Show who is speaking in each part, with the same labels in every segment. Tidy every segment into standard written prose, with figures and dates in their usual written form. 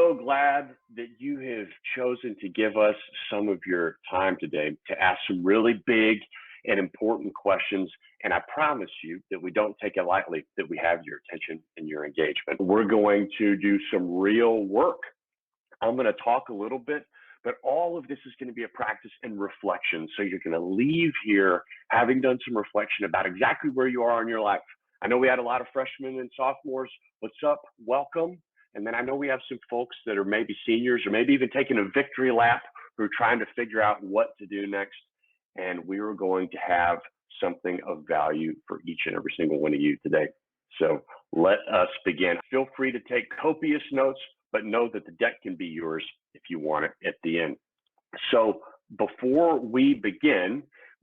Speaker 1: so glad that you have chosen to give us some of your time today to ask some really big and important questions. And I promise you that we don't take it lightly that we have your attention and your engagement. We're going to do some real work. I'm going to talk a little bit, but all of this is going to be a practice and reflection. So you're going to leave here having done some reflection about exactly where you are in your life. I know we had a lot of freshmen and sophomores. What's up? Welcome. And then I know we have some folks that are maybe seniors or maybe even taking a victory lap who are trying to figure out what to do next. And we are going to have something of value for each and every single one of you today. So let us begin. Feel free to take copious notes, but know that the deck can be yours if you want it at the end. So before we begin,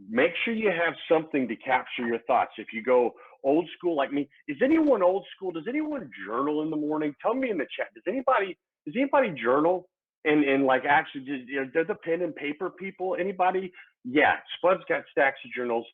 Speaker 1: make sure you have something to capture your thoughts. If you go old school like me, is anyone old school? Does anyone journal in the morning? Tell me in the chat. Does anybody journal and like actually just, they're the pen and paper people? Anybody? Yeah, Spud's got stacks of journals.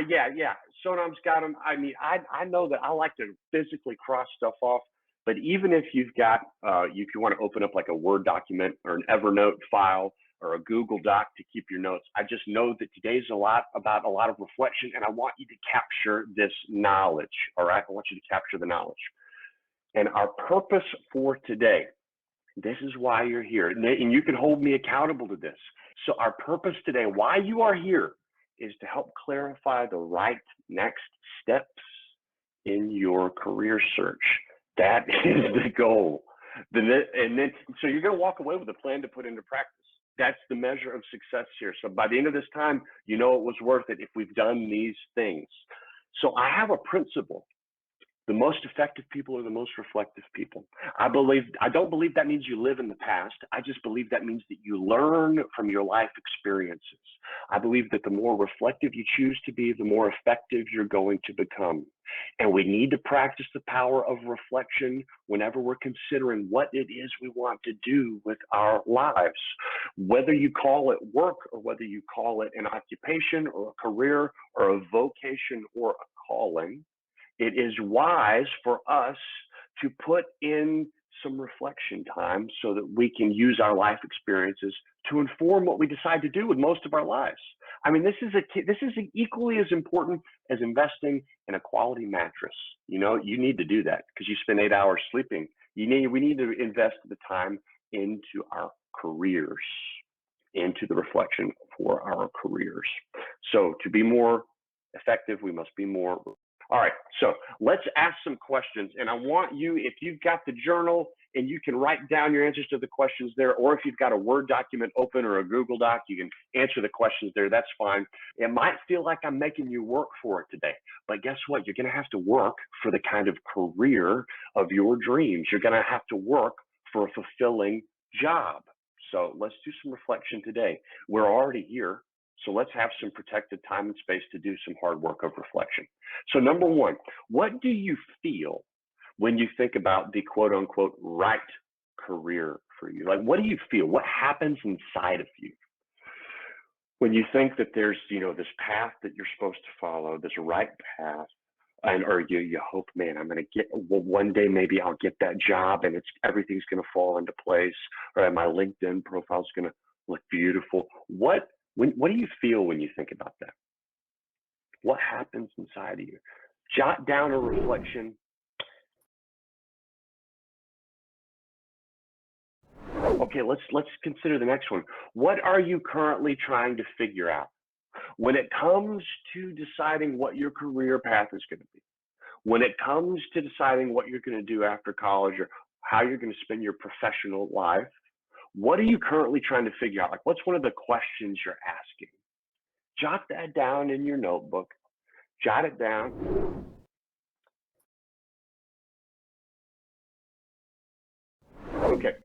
Speaker 1: Yeah. Sonam's got them. I mean, I know that I like to physically cross stuff off. But even if you've got, if you want to open up like a Word document or an Evernote file or a Google Doc to keep your notes, I just know that today's about a lot of reflection, and I want you to capture this knowledge, all right? I want you to capture the knowledge. And our purpose for today, this is why you're here, and you can hold me accountable to this. So our purpose today, why you are here, is to help clarify the right next steps in your career search. That is the goal. So you're going to walk away with a plan to put into practice. That's the measure of success here. So by the end of this time, you know it was worth it if we've done these things. So I have a principle. The most effective people are the most reflective people. I don't believe that means you live in the past. I just believe that means that you learn from your life experiences. I believe that the more reflective you choose to be, the more effective you're going to become. And we need to practice the power of reflection whenever we're considering what it is we want to do with our lives. Whether you call it work or whether you call it an occupation or a career or a vocation or a calling, it is wise for us to put in some reflection time so that we can use our life experiences to inform what we decide to do with most of our lives. I mean, this is equally as important as investing in a quality mattress. You know, you need to do that because you spend 8 hours sleeping. We need to invest the time into our careers, into the reflection for our careers. So to be more effective, we must be more. All right, so let's ask some questions. And I want you, if you've got the journal and you can write down your answers to the questions there, or if you've got a Word document open or a Google Doc, you can answer the questions there, that's fine. It might feel like I'm making you work for it today, but guess what? You're gonna have to work for the kind of career of your dreams. You're gonna have to work for a fulfilling job. So let's do some reflection today. We're already here. So let's have some protected time and space to do some hard work of reflection. So number one, what do you feel when you think about the quote unquote right career for you? Like, what do you feel? What happens inside of you when you think that there's, this path that you're supposed to follow, this right path, or you hope, man, I'm going to get, well, one day maybe I'll get that job and everything's going to fall into place, or my LinkedIn profile is going to look beautiful. What do you feel when you think about that? What happens inside of you? Jot down a reflection. Okay, let's consider the next one. What are you currently trying to figure out? When it comes to deciding what your career path is going to be, when it comes to deciding what you're going to do after college or how you're going to spend your professional life, what are you currently trying to figure out? Like, what's one of the questions you're asking? Jot that down in your notebook. Jot it down. Okay.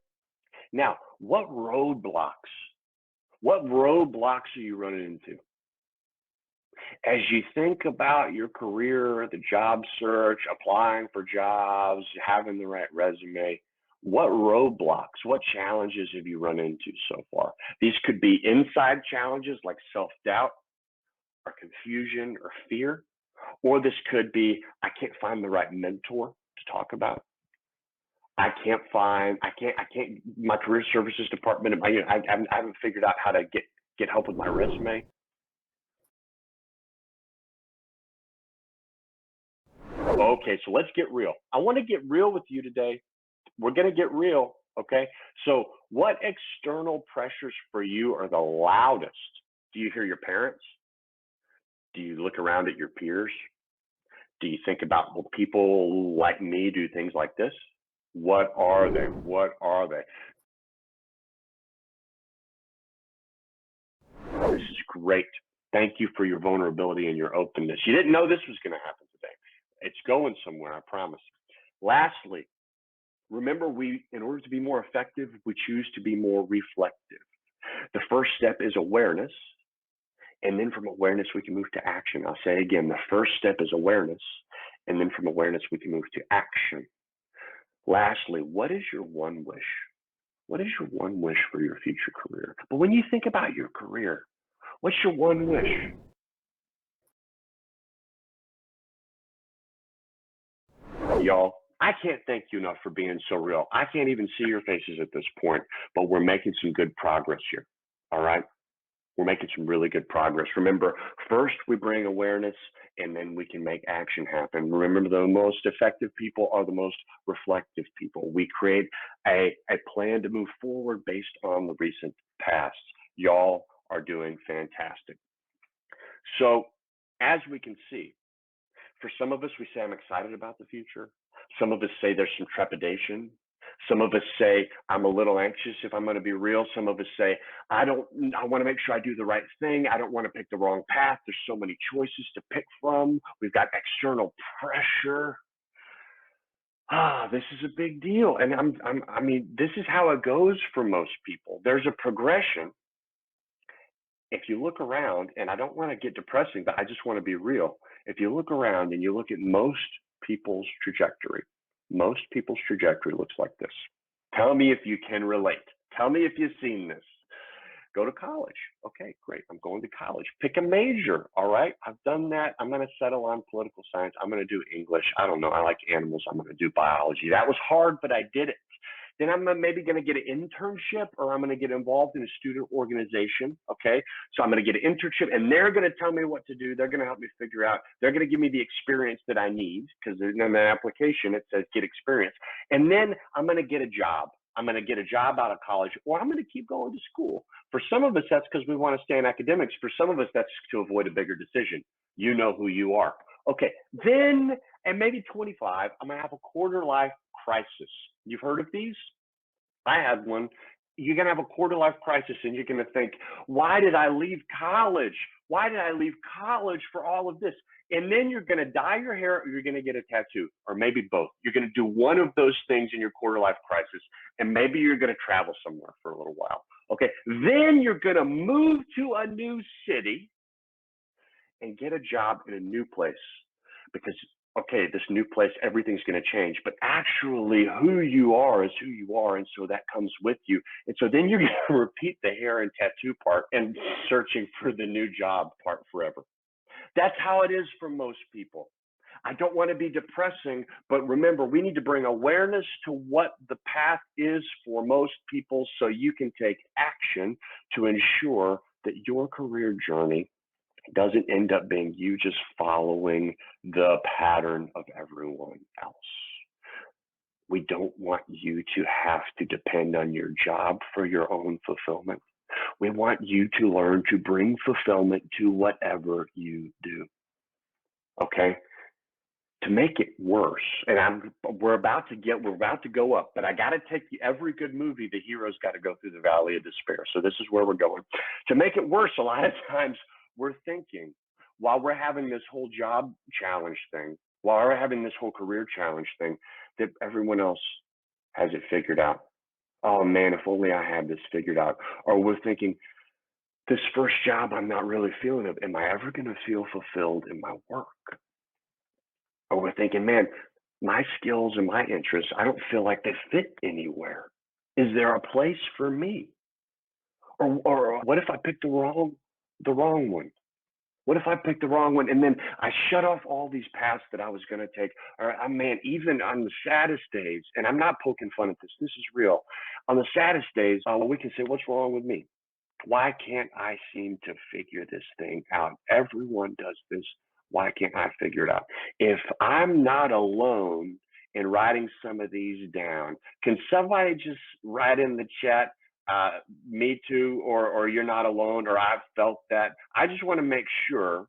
Speaker 1: Now, what roadblocks are you running into? As you think about your career, the job search, applying for jobs, having the right resume, what roadblocks, what challenges have you run into so far? These could be inside challenges like self-doubt or confusion or fear, or this could be, I can't find the right mentor to talk about. I can't, my career services department, I haven't figured out how to get help with my resume. Okay, so let's get real. I want to get real with you today. We're going to get real. Okay. So, what external pressures for you are the loudest? Do you hear your parents? Do you look around at your peers? Do you think about, well, people like me do things like this? What are they? What are they? This is great. Thank you for your vulnerability and your openness. You didn't know this was going to happen today. It's going somewhere, I promise. Lastly, remember, in order to be more effective, we choose to be more reflective. The first step is awareness. And then from awareness, we can move to action. I'll say again, the first step is awareness. And then from awareness, we can move to action. Lastly, what is your one wish? What is your one wish for your future career? But when you think about your career, what's your one wish? Y'all, I can't thank you enough for being so real. I can't even see your faces at this point, but we're making some good progress here. All right? We're making some really good progress. Remember, first we bring awareness and then we can make action happen. Remember, the most effective people are the most reflective people. We create a plan to move forward based on the recent past. Y'all are doing fantastic. So, as we can see, for some of us, we say, I'm excited about the future. Some of us say there's some trepidation. Some of us say, I'm a little anxious if I'm going to be real. Some of us say, I want to make sure I do the right thing. I don't want to pick the wrong path. There's so many choices to pick from. We've got external pressure. This is a big deal. And I mean, this is how it goes for most people. There's a progression. If you look around, and I don't want to get depressing, but I just want to be real. If you look around and you look at most people's trajectory looks like this. Tell me if you can relate. Tell me if you've seen this. Go to college. Okay, great. I'm going to college. Pick a major. All right. I've done that. I'm going to settle on political science. I'm going to do English. I don't know. I like animals. I'm going to do biology. That was hard, but I did it. Then I'm maybe going to get an internship, or I'm going to get involved in a student organization. Okay. So I'm going to get an internship, and they're going to tell me what to do. They're going to help me figure out. They're going to give me the experience that I need, because in the application, it says get experience. And then I'm going to get a job. I'm going to get a job out of college, or I'm going to keep going to school. For some of us, that's because we want to stay in academics. For some of us, that's to avoid a bigger decision. You know who you are. Okay. Then, and maybe 25, I'm going to have a quarter life crisis. You've heard of these? I had one. You're going to have a quarter life crisis, and you're going to think, why did I leave college? Why did I leave college for all of this? And then you're going to dye your hair, or you're going to get a tattoo, or maybe both. You're going to do one of those things in your quarter life crisis, and maybe you're going to travel somewhere for a little while. Okay. Then you're going to move to a new city and get a job in a new place, because okay, this new place, everything's going to change, but actually who you are is who you are. And so that comes with you. And so then you're going to repeat the hair and tattoo part and searching for the new job part forever. That's how it is for most people. I don't want to be depressing, but remember, we need to bring awareness to what the path is for most people, so you can take action to ensure that your career journey doesn't end up being you just following the pattern of everyone else. We don't want you to have to depend on your job for your own fulfillment. We want you to learn to bring fulfillment to whatever you do. Okay? To make it worse, and we're about to go up, but I got to take you, every good movie, the hero's got to go through the valley of despair. So this is where we're going. To make it worse, a lot of times we're thinking, while we're having this whole job challenge thing, while we're having this whole career challenge thing, that everyone else has it figured out. Oh man, if only I had this figured out. Or we're thinking, this first job, I'm not really feeling it. Am I ever going to feel fulfilled in my work? Or we're thinking, man, my skills and my interests, I don't feel like they fit anywhere. Is there a place for me? Or what if I picked the wrong one? What if I picked the wrong one? And then I shut off all these paths that I was going to take. Or, man, even on the saddest days, and I'm not poking fun at this, this is real. On the saddest days, we can say, what's wrong with me? Why can't I seem to figure this thing out? Everyone does this. Why can't I figure it out? If I'm not alone in writing some of these down, can somebody just write in the chat, me too, or you're not alone, or I've felt that? I just want to make sure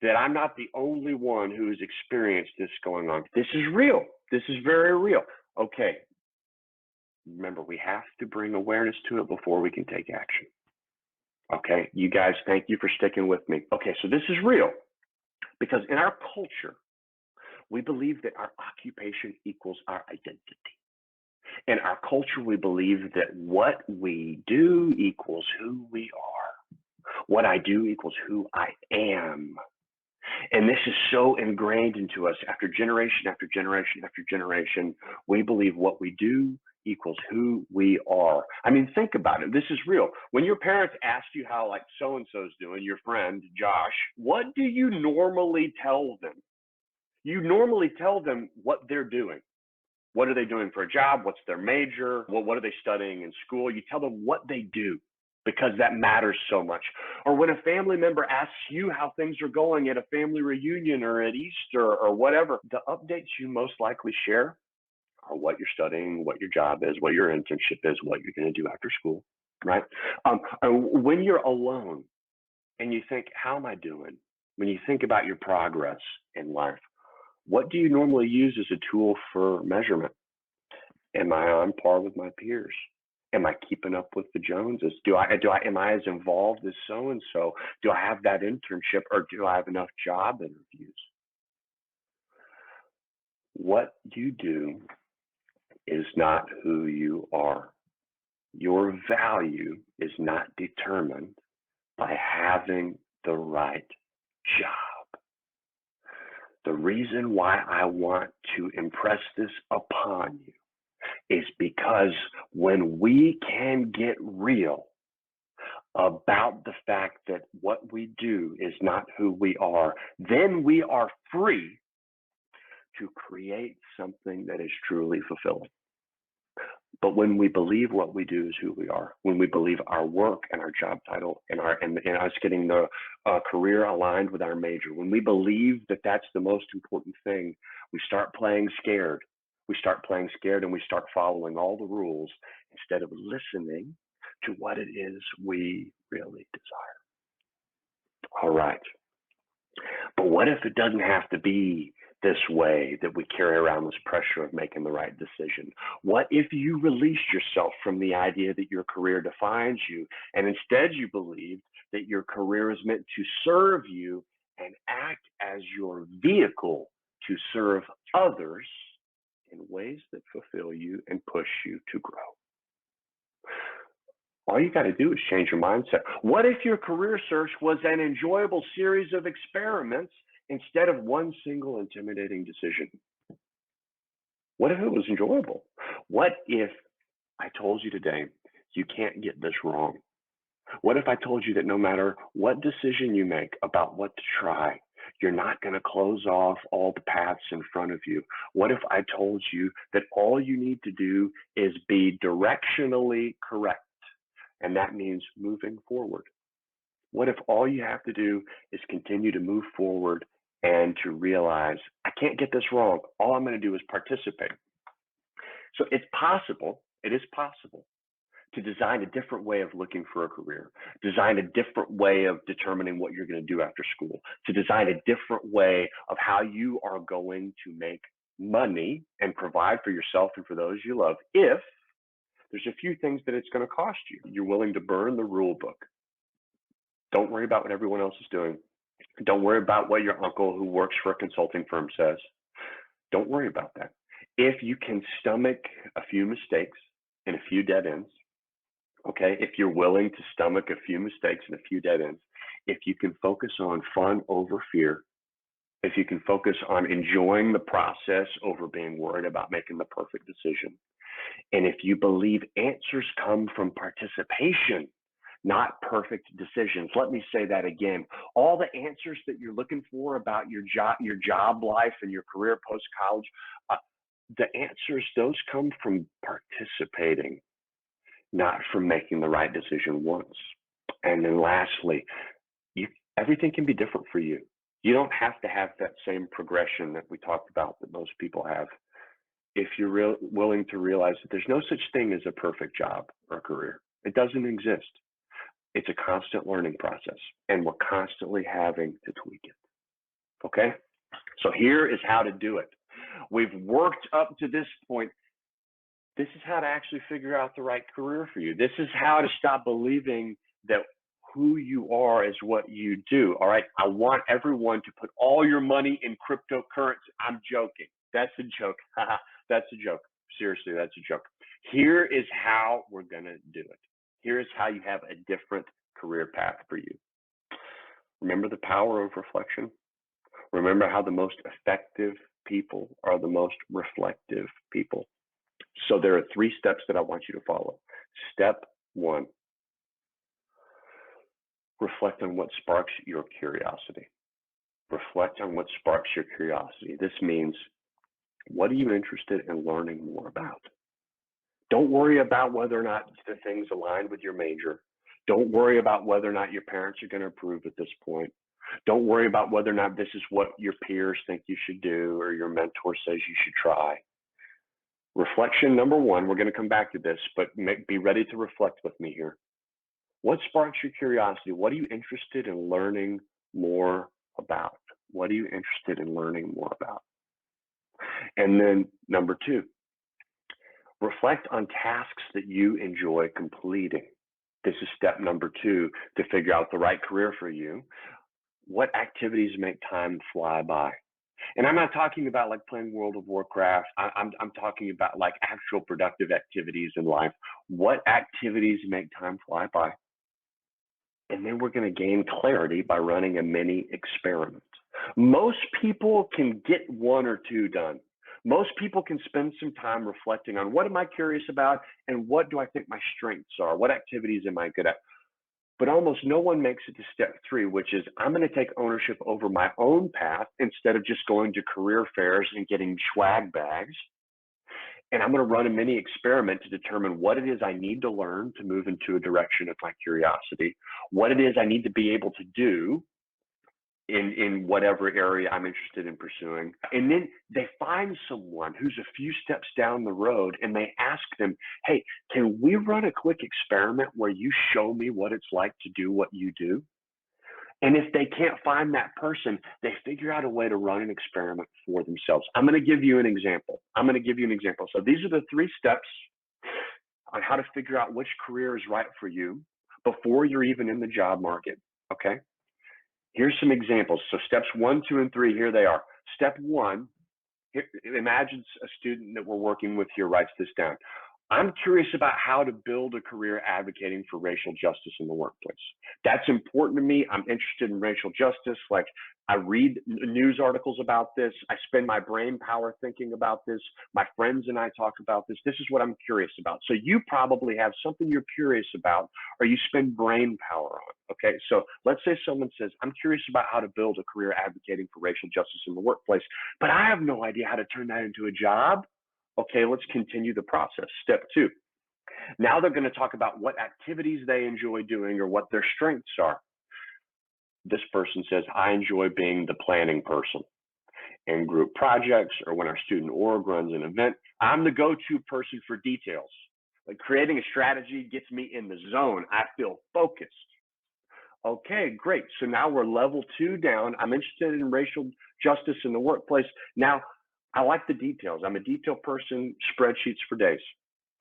Speaker 1: that I'm not the only one who's experienced this going on. This is real. This is very real. Okay. Remember, we have to bring awareness to it before we can take action. Okay, you guys, thank you for sticking with me. Okay, so this is real because in our culture, we believe that our occupation equals our identity. In our culture, we believe that what we do equals who we are. What I do equals who I am. And this is so ingrained into us after generation after generation after generation. We believe what we do equals who we are. I mean, think about it. This is real. When your parents ask you how like so-and-so's doing, your friend, Josh, what do you normally tell them? You normally tell them what they're doing. What are they doing for a job? What's their major? What are they studying in school? You tell them what they do because that matters so much. Or when a family member asks you how things are going at a family reunion or at Easter or whatever, the updates you most likely share are what you're studying, what your job is, what your internship is, what you're going to do after school, right? When you're alone and you think, how am I doing? When you think about your progress in life, what do you normally use as a tool for measurement? Am I on par with my peers? Am I keeping up with the Joneses? Am I as involved as so-and-so? Do I have that internship or do I have enough job interviews? What you do is not who you are. Your value is not determined by having the right job. The reason why I want to impress this upon you is because when we can get real about the fact that what we do is not who we are, then we are free to create something that is truly fulfilling. But when we believe what we do is who we are, when we believe our work and our job title and us getting the career aligned with our major, when we believe that that's the most important thing, we start playing scared. We start playing scared and we start following all the rules instead of listening to what it is we really desire. All right. But what if it doesn't have to be this way, that we carry around this pressure of making the right decision? What if you released yourself from the idea that your career defines you, and instead you believed that your career is meant to serve you and act as your vehicle to serve others in ways that fulfill you and push you to grow? All you got to do is change your mindset. What if your career search was an enjoyable series of experiments instead of one single intimidating decision? What if it was enjoyable? What if I told you today, you can't get this wrong? What if I told you that no matter what decision you make about what to try, you're not going to close off all the paths in front of you? What if I told you that all you need to do is be directionally correct? And that means moving forward. What if all you have to do is continue to move forward and to realize, I can't get this wrong. All I'm going to do is participate. So it is possible to design a different way of looking for a career, design a different way of determining what you're going to do after school, to design a different way of how you are going to make money and provide for yourself and for those you love, if there's a few things that it's going to cost you. You're willing to burn the rule book. Don't worry about what everyone else is doing. Don't worry about what your uncle who works for a consulting firm says. Don't worry about that. If you can stomach a few mistakes and a few dead ends, okay, if you're willing to stomach a few mistakes and a few dead ends, if you can focus on fun over fear, if you can focus on enjoying the process over being worried about making the perfect decision, and if you believe answers come from participation, not perfect decisions. Let me say that again. All the answers that you're looking for about your job life and your career post-college, the answers, those come from participating, not from making the right decision once. And then lastly, everything can be different for you. You don't have to have that same progression that we talked about that most people have. If you're willing to realize that there's no such thing as a perfect job or career, it doesn't exist. It's a constant learning process, and we're constantly having to tweak it. Okay? So here is how to do it. We've worked up to this point. This is how to actually figure out the right career for you. This is how to stop believing that who you are is what you do. All right? I want everyone to put all your money in cryptocurrency. I'm joking. That's a joke. That's a joke. Seriously, that's a joke. Here is how we're going to do it. Here's how you have a different career path for you. Remember the power of reflection? Remember how the most effective people are the most reflective people. So there are 3 steps that I want you to follow. Step 1, reflect on what sparks your curiosity. Reflect on what sparks your curiosity. This means, what are you interested in learning more about? Don't worry about whether or not the things align with your major. Don't worry about whether or not your parents are going to approve at this point. Don't worry about whether or not this is what your peers think you should do or your mentor says you should try. Reflection number 1, we're going to come back to this, but be ready to reflect with me here. What sparks your curiosity? What are you interested in learning more about? What are you interested in learning more about? And then number 2, reflect on tasks that you enjoy completing. This is step number 2 to figure out the right career for you. What activities make time fly by? And I'm not talking about like playing World of Warcraft. I'm talking about like actual productive activities in life. What activities make time fly by? And then we're going to gain clarity by running a mini experiment. Most people can get 1 or 2 done. Most people can spend some time reflecting on what am I curious about and what do I think my strengths are? What activities am I good at? But almost no one makes it to step 3, which is I'm going to take ownership over my own path instead of just going to career fairs and getting swag bags. And I'm going to run a mini experiment to determine what it is I need to learn to move into a direction of my curiosity, what it is I need to be able to do in whatever area I'm interested in pursuing. And then they find someone who's a few steps down the road and they ask them, hey, can we run a quick experiment where you show me what it's like to do what you do? And if they can't find that person, they figure out a way to run an experiment for themselves. I'm going to give you an example. So these are the 3 steps on how to figure out which career is right for you before you're even in the job market, okay? Here's some examples. So steps 1, 2, and 3, here they are. Step 1, imagine a student that we're working with here writes this down. I'm curious about how to build a career advocating for racial justice in the workplace. That's important to me. I'm interested in racial justice. Like, I read news articles about this. I spend my brain power thinking about this. My friends and I talk about this. This is what I'm curious about. So you probably have something you're curious about or you spend brain power on. Okay, so let's say someone says, I'm curious about how to build a career advocating for racial justice in the workplace, but I have no idea how to turn that into a job. Okay, let's continue the process. Step 2. Now they're going to talk about what activities they enjoy doing or what their strengths are. This person says, I enjoy being the planning person in group projects or when our student org runs an event. I'm the go-to person for details. Like, creating a strategy gets me in the zone. I feel focused. Okay, great. So now we're level 2 down. I'm interested in racial justice in the workplace. Now, I like the details. I'm a detail person, spreadsheets for days.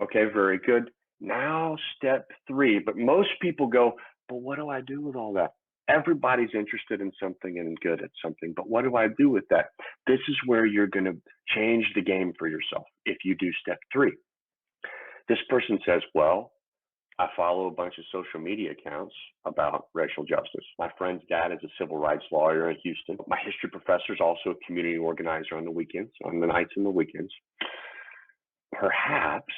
Speaker 1: Okay, very good. Now step 3, but most people go, but what do I do with all that? Everybody's interested in something and good at something, but what do I do with that? This is where you're going to change the game for yourself if you do step 3. This person says, well, I follow a bunch of social media accounts about racial justice. My friend's dad is a civil rights lawyer in Houston. My history professor is also a community organizer on the weekends, on the nights and the weekends. Perhaps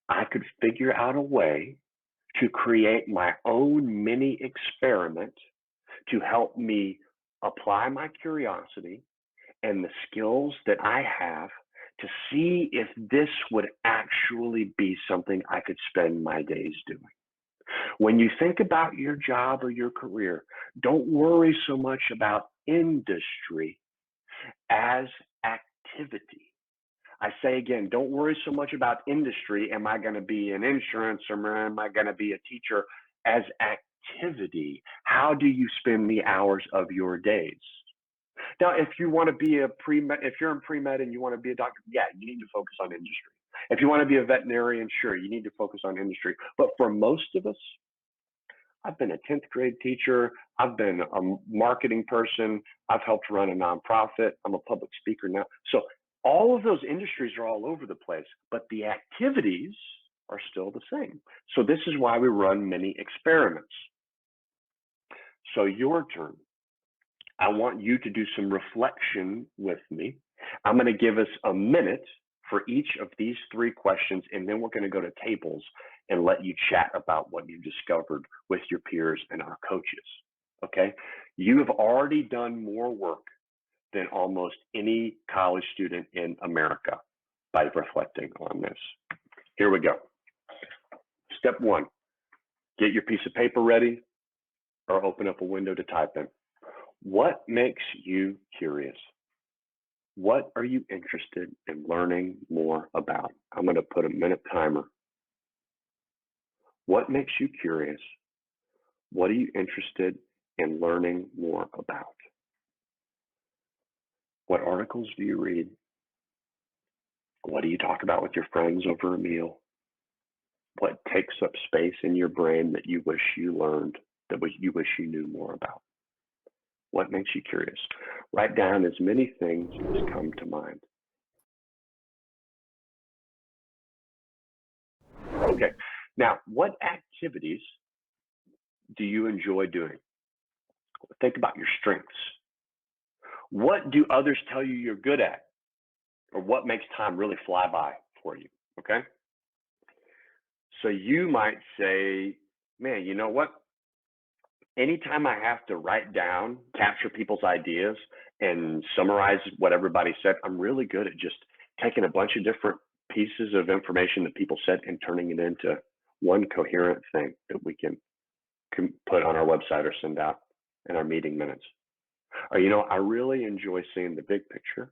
Speaker 1: I could figure out a way to create my own mini experiment to help me apply my curiosity and the skills that I have to see if this would actually be something I could spend my days doing. When you think about your job or your career, don't worry so much about industry as activity. I say again, don't worry so much about industry. Am I going to be in insurance or am I going to be a teacher? As activity, how do you spend the hours of your days? Now, if you want to be if you're in pre-med and you want to be a doctor, yeah, you need to focus on industry. If you want to be a veterinarian, sure, you need to focus on industry. But for most of us, I've been a 10th grade teacher. I've been a marketing person. I've helped run a nonprofit. I'm a public speaker now. So all of those industries are all over the place, but the activities are still the same. So this is why we run many experiments. So your turn. I want you to do some reflection with me. I'm going to give us a minute for each of these three questions, and then we're going to go to tables and let you chat about what you've discovered with your peers and our coaches. Okay? You have already done more work than almost any college student in America by reflecting on this. Here we go. Step one, get your piece of paper ready or open up a window to type in. What makes you curious? What are you interested in learning more about? I'm going to put a minute timer. What makes you curious? What are you interested in learning more about? What articles do you read? What do you talk about with your friends over a meal? What takes up space in your brain that you wish you learned, that you wish you knew more about? What makes you curious? Write down as many things as come to mind. Okay, now what activities do you enjoy doing? Think about your strengths. What do others tell you you're good at? Or what makes time really fly by for you, okay? So you might say, man, you know what? Anytime I have to write down, capture people's ideas and summarize what everybody said, I'm really good at just taking a bunch of different pieces of information that people said and turning it into one coherent thing that we can put on our website or send out in our meeting minutes. Or, you know, I really enjoy seeing the big picture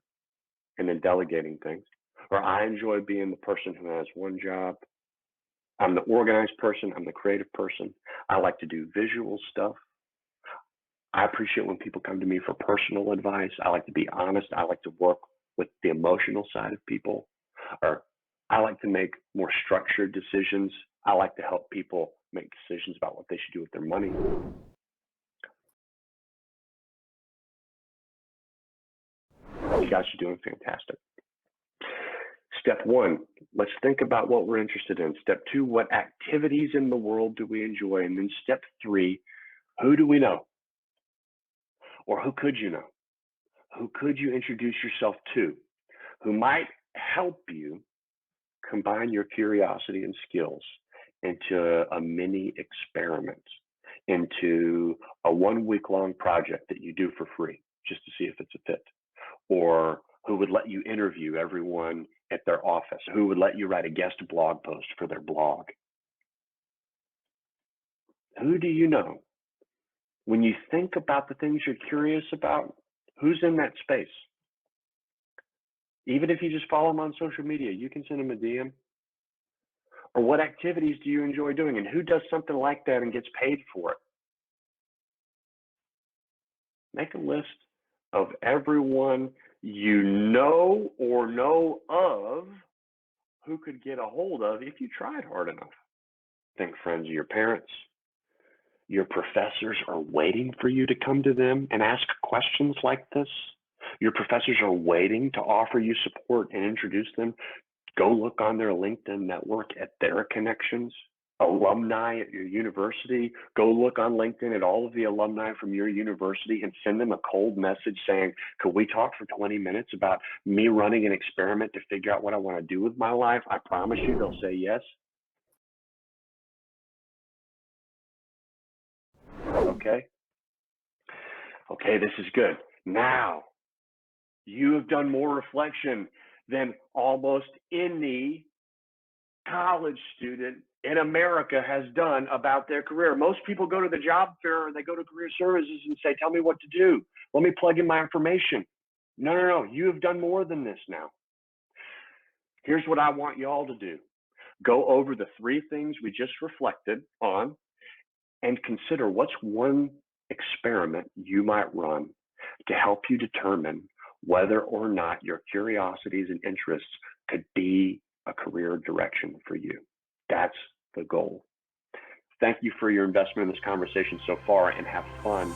Speaker 1: and then delegating things. Or I enjoy being the person who has one job. I'm the organized person. I'm the creative person. I like to do visual stuff. I appreciate when people come to me for personal advice. I like to be honest. I like to work with the emotional side of people. Or I like to make more structured decisions. I like to help people make decisions about what they should do with their money. You guys are doing fantastic. Step one, let's think about what we're interested in. Step two, what activities in the world do we enjoy? And then step three, who do we know? Or who could you know? Who could you introduce yourself to? Who might help you combine your curiosity and skills into a mini experiment, into a 1 week long project that you do for free, just to see if it's a fit. Or who would let you interview everyone at their office, who would let you write a guest blog post for their blog. Who do you know? When you think about the things you're curious about, who's in that space? Even if you just follow them on social media, you can send them a DM. Or what activities do you enjoy doing, and who does something like that and gets paid for it? Make a list of everyone you know or know of who could get a hold of if you tried hard enough. Think friends of your parents. Your professors are waiting for you to come to them and ask questions like this. Your professors are waiting to offer you support and introduce them. Go look on their LinkedIn network at their connections. Alumni at your university, go look on LinkedIn at all of the alumni from your university and send them a cold message saying, could we talk for 20 minutes about me running an experiment to figure out what I want to do with my life? I promise you they'll say yes. Okay? Okay, this is good. Now, you have done more reflection than almost any college student in America has done about their career. Most people go to the job fair or they go to career services and say, tell me what to do. Let me plug in my information. No. You have done more than this now. Here's what I want you all to do. Go over the 3 things we just reflected on and consider what's one experiment you might run to help you determine whether or not your curiosities and interests could be a career direction for you. That's the goal. Thank you for your investment in this conversation so far, and have fun